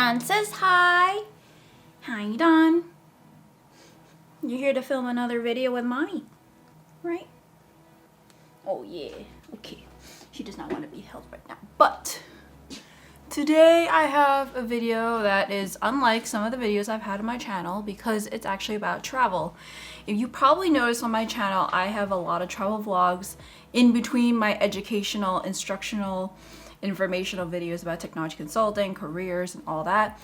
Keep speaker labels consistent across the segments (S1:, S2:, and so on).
S1: Don says hi. How you doing? You're here to film another video with mommy, right? Oh yeah, okay. She does not want to be held right now. But today I have a video that is unlike some of the videos I've had on my channel because it's actually about travel. If you probably noticed on my channel, I have a lot of travel vlogs in between my educational, instructional, informational videos about technology consulting, careers, and all that.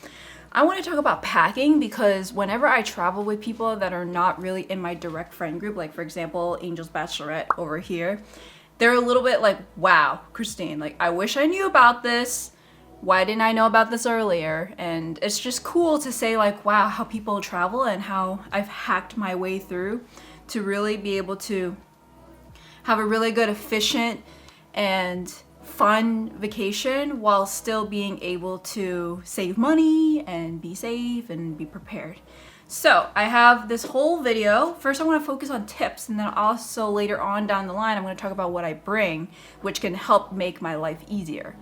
S1: I want to talk about packing because whenever I travel with people that are not really in my direct friend group, like for example, Angel's Bachelorette over here, they're a little bit like, wow, Christine, like I wish I knew about this. Why didn't I know about this earlier? And it's just cool to say like, wow, how people travel and how I've hacked my way through to really be able to have a really good, efficient, and fun vacation while still being able to save money and be safe and be prepared. So I have this whole video. First I want to focus on tips, and then also later on down the line I'm going to talk about what I bring, which can help make my life easier.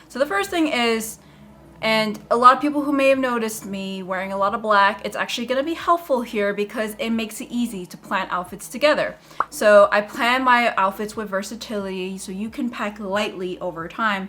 S1: So the first thing is, and a lot of people who may have noticed me wearing a lot of black, it's actually going to be helpful here because it makes it easy to plan outfits together. So I plan my outfits with versatility so you can pack lightly over time.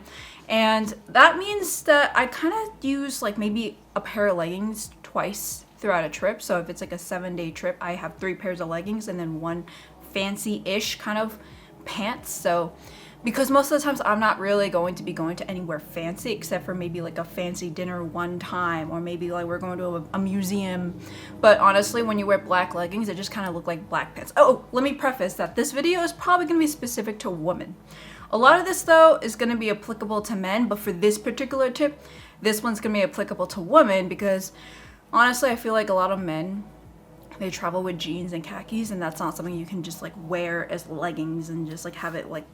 S1: And that means that I kind of use like maybe a pair of leggings twice throughout a trip. So if it's like a 7-day trip, I have 3 pairs of leggings and then one fancy-ish kind of pants. So because most of the times I'm not really going to be going to anywhere fancy except for maybe like a fancy dinner one time, or maybe like we're going to a museum. But honestly, when you wear black leggings, it just kind of look like black pants. Oh, let me preface that this video is probably going to be specific to women. A lot of this though is going to be applicable to men, but for this particular tip, this one's going to be applicable to women because honestly, I feel like a lot of men, they travel with jeans and khakis, and that's not something you can just like wear as leggings and just like have it like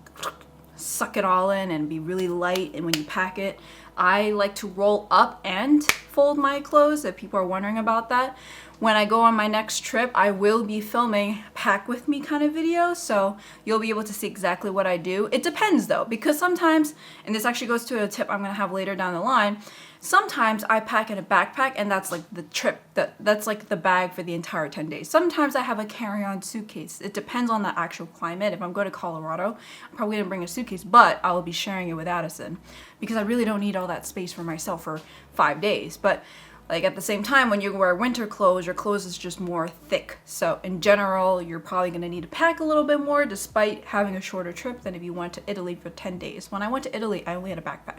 S1: suck it all in and be really light. And when you pack it, I like to roll up and fold my clothes, if people are wondering about that. When I go on my next trip, I will be filming pack with me kind of videos, so you'll be able to see exactly what I do. It depends though, because sometimes, and this actually goes to a tip I'm gonna have later down the line, sometimes I pack in a backpack and that's like the trip, that's like the bag for the entire 10 days. Sometimes I have a carry-on suitcase. It depends on the actual climate. If I'm going to Colorado, I'm probably gonna bring a suitcase, but I will be sharing it with Addison because I really don't need all that space for myself for 5 days. But like at the same time, when you wear winter clothes, your clothes is just more thick. So in general, you're probably gonna need to pack a little bit more despite having a shorter trip than if you went to Italy for 10 days. When I went to Italy, I only had a backpack.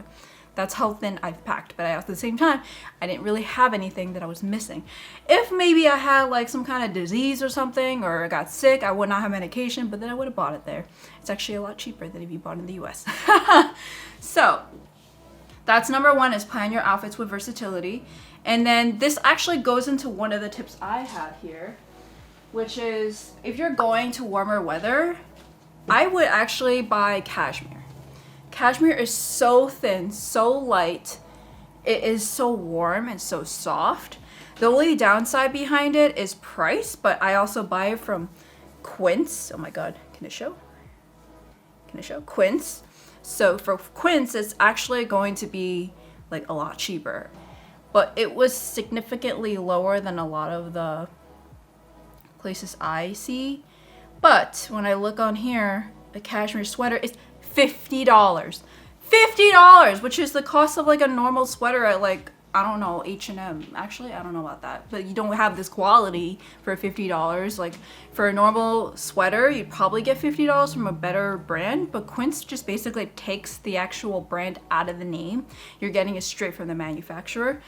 S1: That's how thin I've packed, but at the same time, I didn't really have anything that I was missing. If maybe I had like some kind of disease or something, or I got sick, I would not have medication, but then I would have bought it there. It's actually a lot cheaper than if you bought it in the US. So that's number one, is plan your outfits with versatility. And then this actually goes into one of the tips I have here, which is if you're going to warmer weather, I would actually buy cashmere. Cashmere is so thin, so light. It is so warm and so soft. The only downside behind it is price, but I also buy it from Quince. Oh my god, can it show? Can it show? Quince. So for Quince, it's actually going to be like a lot cheaper. But it was significantly lower than a lot of the places I see. But when I look on here, a cashmere sweater is $50. $50, which is the cost of like a normal sweater at like, I don't know, H&M. Actually, I don't know about that. But you don't have this quality for $50. Like for a normal sweater, you'd probably get $50 from a better brand. But Quince just basically takes the actual brand out of the name. You're getting it straight from the manufacturer.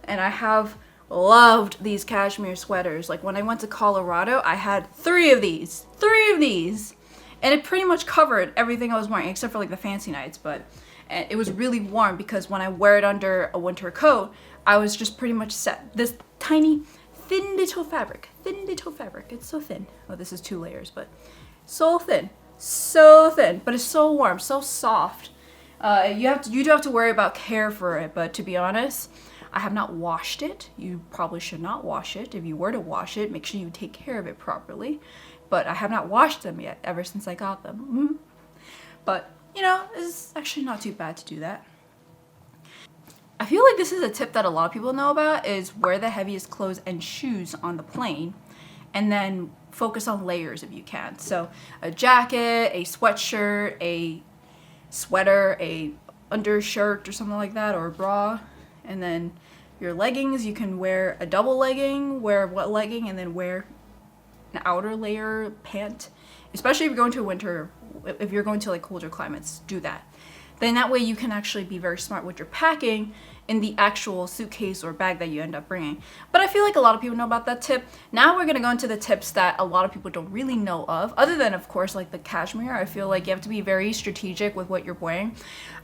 S1: And I have loved these cashmere sweaters. Like when I went to Colorado, I had 3 of these. 3 of these. And it pretty much covered everything I was wearing, except for like the fancy nights. But it was really warm because when I wear it under a winter coat, I was just pretty much set. This tiny, thin little fabric. Thin little fabric. It's so thin. Oh, this is 2 layers, but so thin. So thin. But it's so warm, so soft. You do have to worry about care for it, but to be honest, I have not washed it. You probably should not wash it. If you were to wash it, make sure you take care of it properly. But I have not washed them yet, ever since I got them. But, you know, it's actually not too bad to do that. I feel like this is a tip that a lot of people know about, is wear the heaviest clothes and shoes on the plane, and then focus on layers if you can. So a jacket, a sweatshirt, a sweater, a undershirt or something like that, or a bra. And then your leggings, you can wear a double legging, wear a wet legging, and then wear an outer layer pant. Especially if you're going to winter, if you're going to like colder climates, do that. Then that way you can actually be very smart with your packing in the actual suitcase or bag that you end up bringing. But I feel like a lot of people know about that tip. Now we're gonna go into the tips that a lot of people don't really know of, other than of course like the cashmere. I feel like you have to be very strategic with what you're wearing.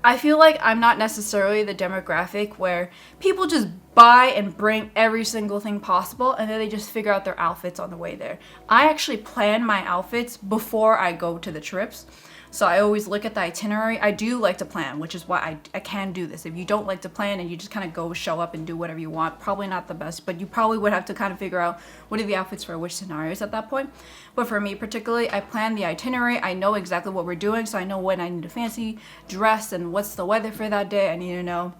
S1: I feel like I'm not necessarily the demographic where people just buy and bring every single thing possible and then they just figure out their outfits on the way there. I actually plan my outfits before I go to the trips. So I always look at the itinerary. I do like to plan, which is why I can do this. If you don't like to plan and you just kind of go show up and do whatever you want, probably not the best, but you probably would have to kind of figure out what are the outfits for which scenarios at that point. But for me particularly, I plan the itinerary. I know exactly what we're doing, so I know when I need a fancy dress and what's the weather for that day. I need to know,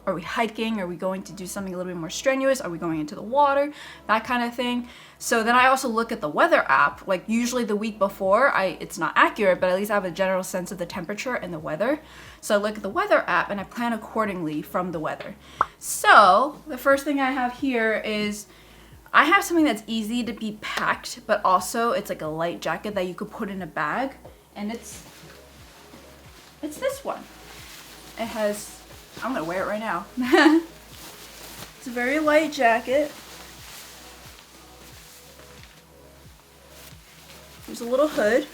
S1: are we hiking? Are we going to do something a little bit more strenuous? Are we going into the water? That kind of thing. So then I also look at the weather app, like usually the week before. It's not accurate, but at least I have a general sense of the temperature and the weather. So I look at the weather app and I plan accordingly from the weather. So the first thing I have here is I have something that's easy to be packed, but also it's like a light jacket that you could put in a bag. And it's this one. It has, I'm gonna wear it right now. It's a very light jacket. There's a little hood.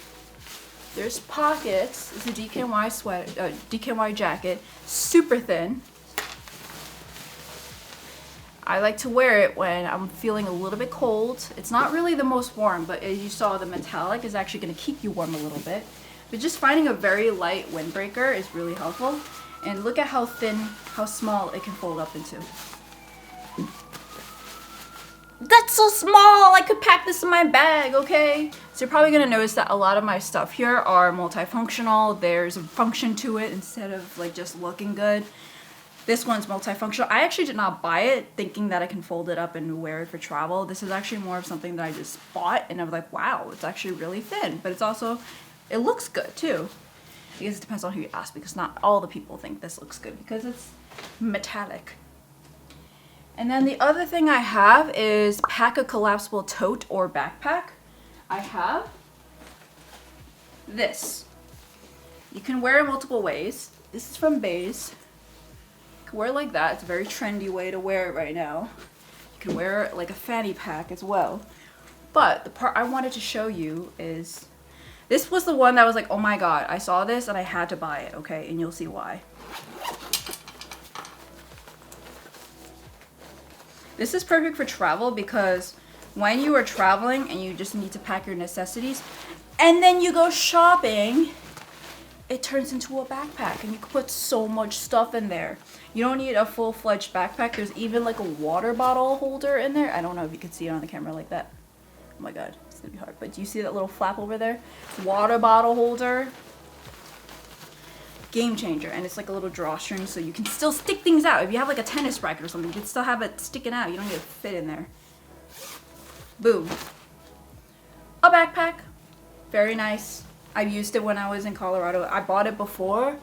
S1: There's pockets. It's a DKNY jacket, super thin. I like to wear it when I'm feeling a little bit cold. It's not really the most warm, but as you saw, the metallic is actually going to keep you warm a little bit. But just finding a very light windbreaker is really helpful. And look at how thin, how small it can fold up into. That's so small! I could pack this in my bag, okay? So you're probably gonna notice that a lot of my stuff here are multifunctional. There's a function to it instead of like just looking good. This one's multifunctional. I actually did not buy it thinking that I can fold it up and wear it for travel. This is actually more of something that I just bought and I was like, wow, it's actually really thin. But it's also, it looks good too. I guess it depends on who you ask because not all the people think this looks good because it's metallic. And then the other thing I have is pack a collapsible tote or backpack. I have this. You can wear it multiple ways. This is from Baze. You can wear it like that. It's a very trendy way to wear it right now. You can wear it like a fanny pack as well. But the part I wanted to show you is, this was the one that was like, oh my god, I saw this and I had to buy it, okay? And you'll see why. This is perfect for travel because when you are traveling and you just need to pack your necessities and then you go shopping, it turns into a backpack and you can put so much stuff in there. You don't need a full-fledged backpack. There's even like a water bottle holder in there. I don't know if you can see it on the camera like that. Oh my god, it's gonna be hard. But do you see that little flap over there? Water bottle holder. Game changer. And it's like a little drawstring so you can still stick things out. If you have like a tennis racket or something, you can still have it sticking out. You don't need to fit in there. Boom. A backpack. Very nice. I've used it when I was in Colorado. I bought it before.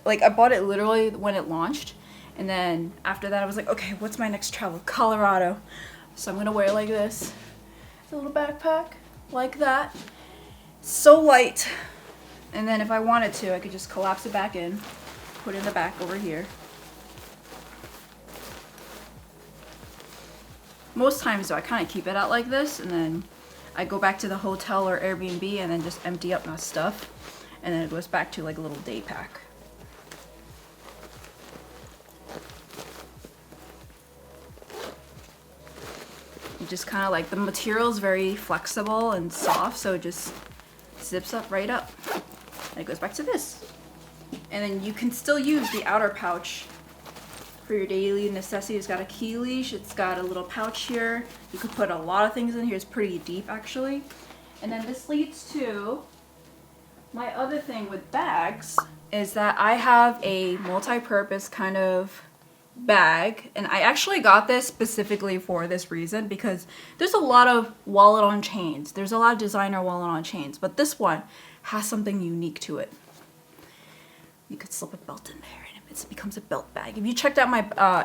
S1: Like I bought it literally when it launched. And then after that I was like, okay, what's my next travel? Colorado. So I'm gonna wear it like this. It's a little backpack. Like that. So light. And then if I wanted to, I could just collapse it back in, put it in the back over here. Most times though, I kind of keep it out like this and then I go back to the hotel or Airbnb and then just empty up my stuff. And then it goes back to like a little day pack. You just kind of like, the material is very flexible and soft, so it just zips up right up. And it goes back to this. And then you can still use the outer pouch for your daily necessities. It's got a key leash, it's got a little pouch here. You could put a lot of things in here. It's pretty deep actually. And then this leads to my other thing with bags is that I have a multi-purpose kind of bag, and I actually got this specifically for this reason because there's a lot of wallet on chains. There's a lot of designer wallet on chains, but this one has something unique to it. You could slip a belt in there and it becomes a belt bag. If you checked out my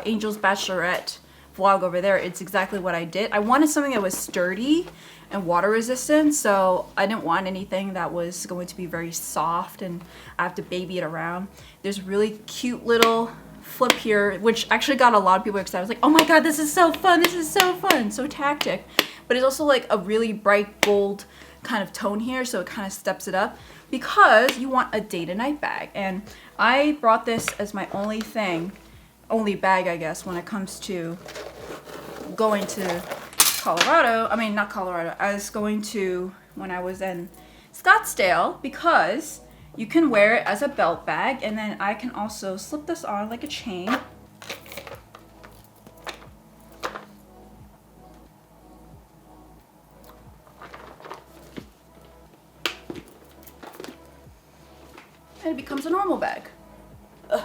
S1: Angel's Bachelorette vlog over there, it's exactly what I did. I wanted something that was sturdy and water resistant, so I didn't want anything that was going to be very soft and I have to baby it around. There's really cute little flip here, which actually got a lot of people excited. I was like, oh my god, this is so fun, this is so fun, so tactic. But it's also like a really bright gold kind of tone here, so it kind of steps it up because you want a day to night bag. And I brought this as my only bag, I guess, when it comes to going to Colorado. I mean, not Colorado. I was going to when I was in Scottsdale because you can wear it as a belt bag, and then I can also slip this on like a chain. And it becomes a normal bag. Ugh.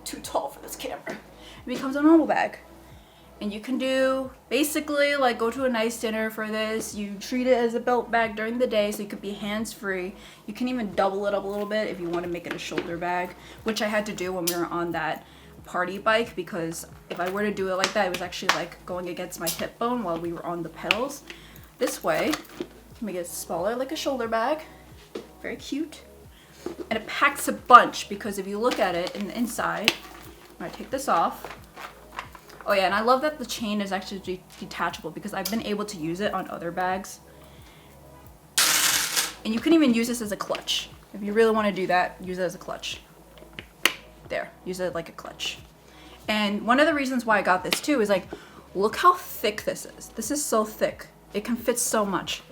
S1: Too tall for this camera. It becomes a normal bag. And you can do basically like go to a nice dinner for this. You treat it as a belt bag during the day so you could be hands-free. You can even double it up a little bit if you want to make it a shoulder bag, which I had to do when we were on that party bike, because if I were to do it like that, it was actually like going against my hip bone while we were on the pedals. This way, make it smaller like a shoulder bag. Very cute. And it packs a bunch because if you look at it in the inside, I'm gonna take this off. Oh yeah, and I love that the chain is actually detachable because I've been able to use it on other bags. And you can even use this as a clutch. If you really want to do that, use it as a clutch. There, use it like a clutch. And one of the reasons why I got this too is like, look how thick this is. This is so thick. It can fit so much.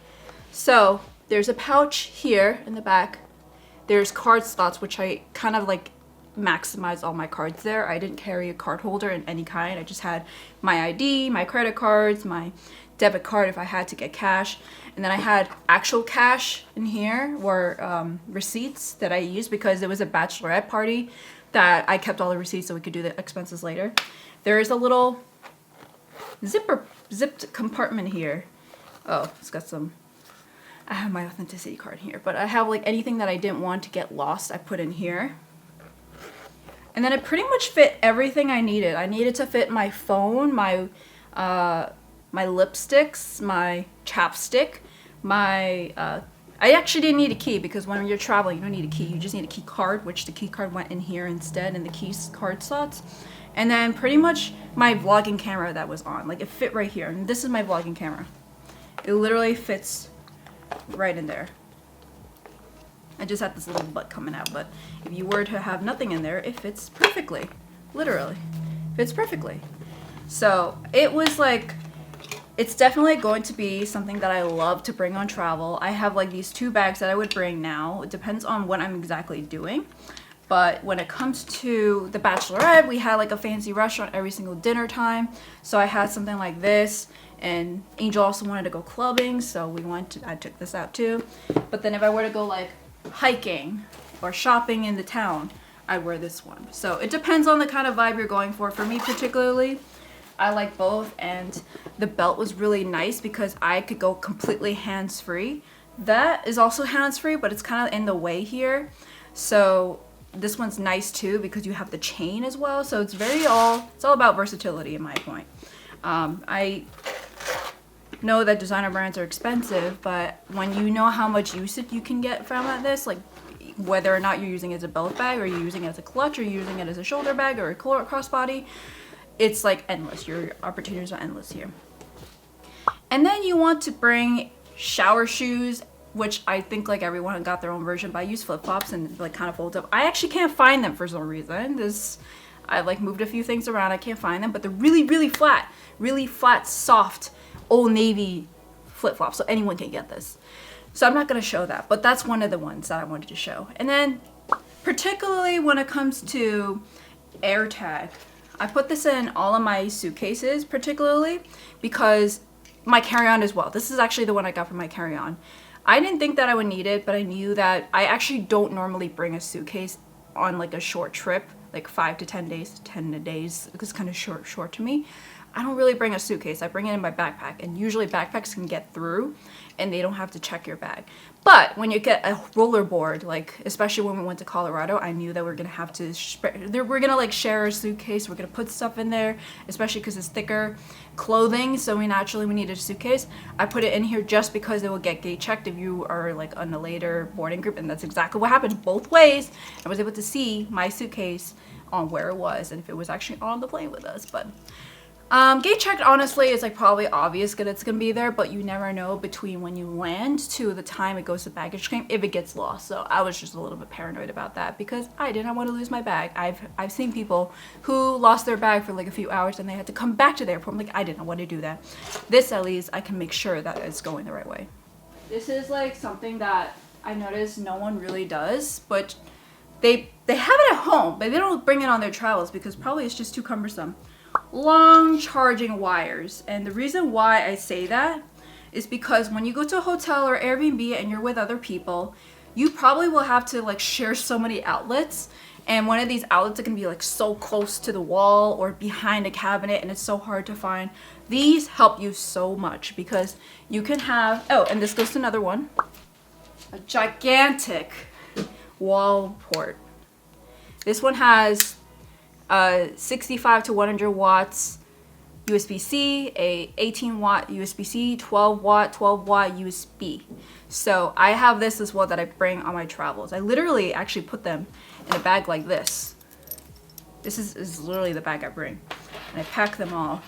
S1: So there's a pouch here in the back. There's card slots, which I kind of like maximize all my cards there. I didn't carry a card holder in any kind. I just had my ID, my credit cards, my debit card if I had to get cash. And then I had actual cash in here, or receipts that I used because it was a bachelorette party that I kept all the receipts so we could do the expenses later. There is a little zipped compartment here. Oh, it's got some, I have my authenticity card here, but I have like anything that I didn't want to get lost, I put in here. And then it pretty much fit everything I needed. I needed to fit my phone, my lipsticks, my chapstick, I actually didn't need a key because when you're traveling, you don't need a key. You just need a key card, which the key card went in here instead in the key card slots. And then pretty much my vlogging camera that was on. Like it fit right here. And this is my vlogging camera. It literally fits right in there. I just had this little butt coming out, but if you were to have nothing in there, it fits perfectly. Literally. Fits perfectly. So it was like, it's definitely going to be something that I love to bring on travel. I have like these two bags that I would bring now. It depends on what I'm exactly doing. But when it comes to the Bachelorette, we had like a fancy restaurant every single dinner time. So I had something like this. And Angel also wanted to go clubbing, so I took this out too. But then if I were to go like hiking or shopping in the town, I'd wear this one. So it depends on the kind of vibe you're going for. For me particularly, I like both, and the belt was really nice because I could go completely hands-free. That is also hands-free, but it's kind of in the way here. So this one's nice too because you have the chain as well. So it's all about versatility in my point. I know that designer brands are expensive, but when you know how much usage you can get from this, like whether or not you're using it as a belt bag or you're using it as a clutch or you're using it as a shoulder bag or a crossbody, it's like endless. Your opportunities are endless here. And then you want to bring shower shoes, which I think like everyone got their own version, but I use flip-flops and like kind of fold up. I actually can't find them for some reason. I like moved a few things around. I can't find them, but they're really flat, soft, Old Navy flip-flops, so anyone can get this. So I'm not going to show that, but that's one of the ones that I wanted to show. And then particularly when it comes to AirTag, I put this in all of my suitcases particularly because my carry-on as well. This is actually the one I got for my carry-on. I didn't think that I would need it, but I knew that I actually don't normally bring a suitcase on like a short trip like 5 to 10 days. 10 days is kind of short to me. I don't really bring a suitcase. I bring it in my backpack, and usually backpacks can get through and they don't have to check your bag. But when you get a rollerboard, like especially when we went to Colorado, I knew that we're gonna have to we're gonna like share a suitcase. We're gonna put stuff in there, especially because it's thicker clothing, so we need a suitcase. I put it in here just because it will get gate checked if you are like on a later boarding group, and that's exactly what happened both ways. I was able to see my suitcase on where it was and if it was actually on the plane with us. But gate checked, honestly, is like probably obvious that it's gonna be there, but you never know between when you land to the time it goes to baggage claim if it gets lost. So I was just a little bit paranoid about that because I didn't want to lose my bag. I've seen people who lost their bag for like a few hours and they had to come back to the airport. I'm like, I didn't want to do that. This, at least, I can make sure that it's going the right way. This is like something that I noticed no one really does, but they have it at home, but they don't bring it on their travels because probably it's just too cumbersome. Long charging wires. And the reason why I say that is because when you go to a hotel or Airbnb and you're with other people, you probably will have to like share so many outlets, and one of these outlets are gonna be like so close to the wall or behind a cabinet and it's so hard to find. These help you so much because you can have, oh, and this goes to another one, a gigantic wall port. This one has 65 to 100 watts USB-C, a 18 watt USB-C, 12 watt USB. So I have this as well that I bring on my travels. I literally actually put them in a bag like this. This is literally the bag I bring. And I pack them all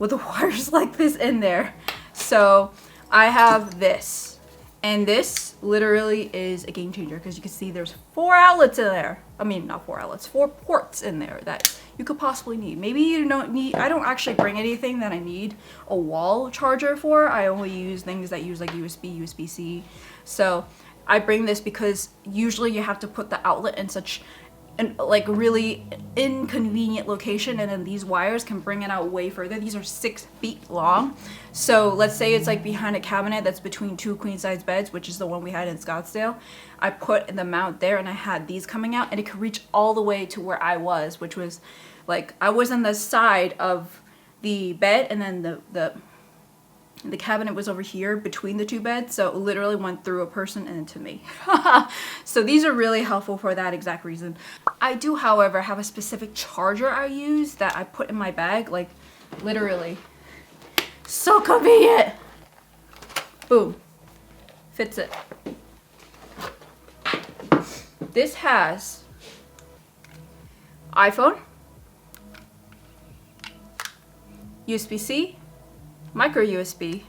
S1: with the wires like this in there. So I have this. And this literally is a game changer because you can see there's 4 outlets in there. I mean, not 4 outlets, 4 ports in there that you could possibly need. Maybe you don't need, I don't actually bring anything that I need a wall charger for. I only use things that use like USB, USB-C. So I bring this because usually you have to put the outlet in such an like really inconvenient location, and then these wires can bring it out way further. These are 6 feet long. So let's say it's like behind a cabinet that's between 2 queen size beds, which is the one we had in Scottsdale. I put the mount there and I had these coming out, and it could reach all the way to where I was, which was like I was on the side of the bed, and then the cabinet was over here between the 2 beds, so it literally went through a person and into me. So these are really helpful for that exact reason. I do, however, have a specific charger I use that I put in my bag, like literally. So convenient! Boom. Fits it. This has iPhone, USB-C, micro USB,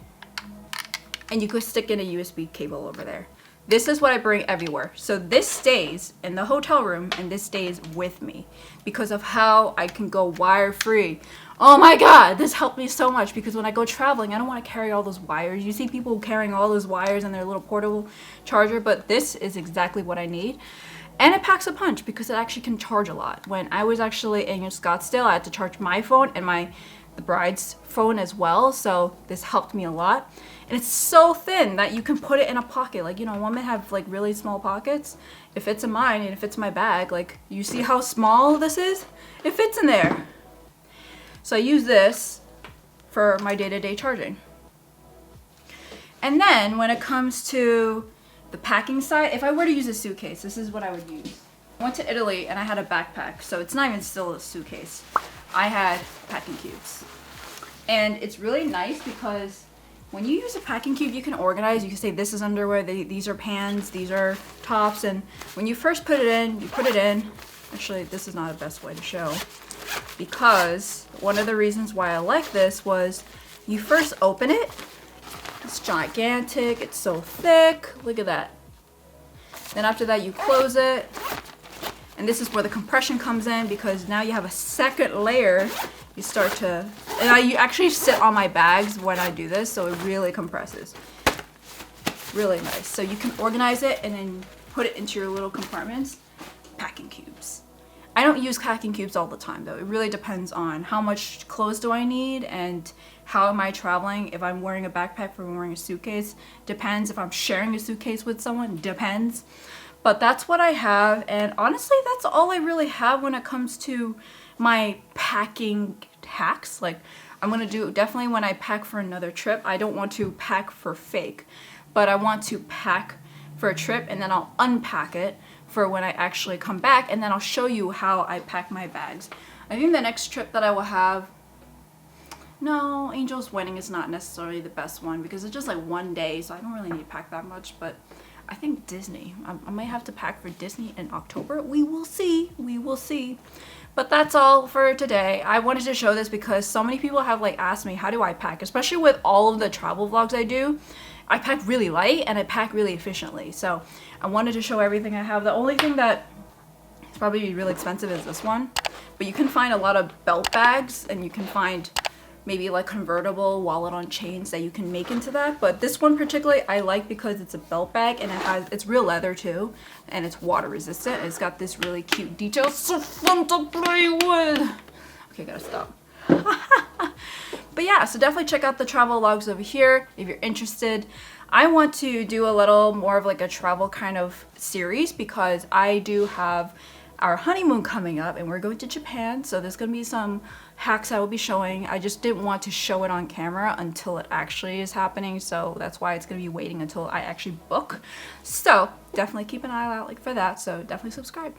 S1: and you could stick in a USB cable over there. This is what I bring everywhere. So this stays in the hotel room and this stays with me because of how I can go wire free. Oh my god, this helped me so much because when I go traveling, I don't want to carry all those wires. You see people carrying all those wires in their little portable charger, but this is exactly what I need. And it packs a punch because it actually can charge a lot. When I was actually in Scottsdale, I had to charge my phone and the bride's phone as well, so this helped me a lot. And it's so thin that you can put it in a pocket. Like, you know, women have like really small pockets. It fits in mine and it fits in my bag. Like, you see how small this is? It fits in there. So I use this for my day-to-day charging. And then when it comes to the packing side, if I were to use a suitcase, this is what I would use. I went to Italy and I had a backpack, so it's not even still a suitcase. I had packing cubes. And it's really nice because when you use a packing cube, you can organize. You can say this is underwear, these are pants, these are tops. And when you first put it in, you put it in. Actually, this is not the best way to show because one of the reasons why I like this was you first open it. It's gigantic, it's so thick. Look at that. Then after that, you close it. And this is where the compression comes in because now you have a second layer. You start to, and you actually sit on my bags when I do this, so it really compresses. Really nice. So you can organize it and then put it into your little compartments. Packing cubes. I don't use packing cubes all the time though. It really depends on how much clothes do I need and how am I traveling. If I'm wearing a backpack or I'm wearing a suitcase, depends. If I'm sharing a suitcase with someone, depends. But that's what I have, and honestly that's all I really have when it comes to my packing hacks. Like, I'm gonna do definitely when I pack for another trip, I don't want to pack for fake, but I want to pack for a trip and then I'll unpack it for when I actually come back, and then I'll show you how I pack my bags. I think the next trip that I will have, no, Angel's wedding is not necessarily the best one because it's just like one day, so I don't really need to pack that much. But I think Disney, I might have to pack for Disney in October. We will see, we will see. But that's all for today. I wanted to show this because so many people have like asked me, how do I pack? Especially with all of the travel vlogs I do. I pack really light and I pack really efficiently. So I wanted to show everything I have. The only thing that is probably really expensive is this one. But you can find a lot of belt bags, and you can find maybe like convertible wallet on chains that you can make into that. But this one particularly I like because it's a belt bag and it's real leather too, and it's water resistant. It's got this really cute detail. So fun to play with. Okay, gotta stop. But yeah, so definitely check out the travel logs over here if you're interested. I want to do a little more of like a travel kind of series because I do have our honeymoon coming up and we're going to Japan, so there's gonna be some hacks I will be showing. I just didn't want to show it on camera until it actually is happening, so that's why it's gonna be waiting until I actually book. So definitely keep an eye out like for that, so definitely subscribe.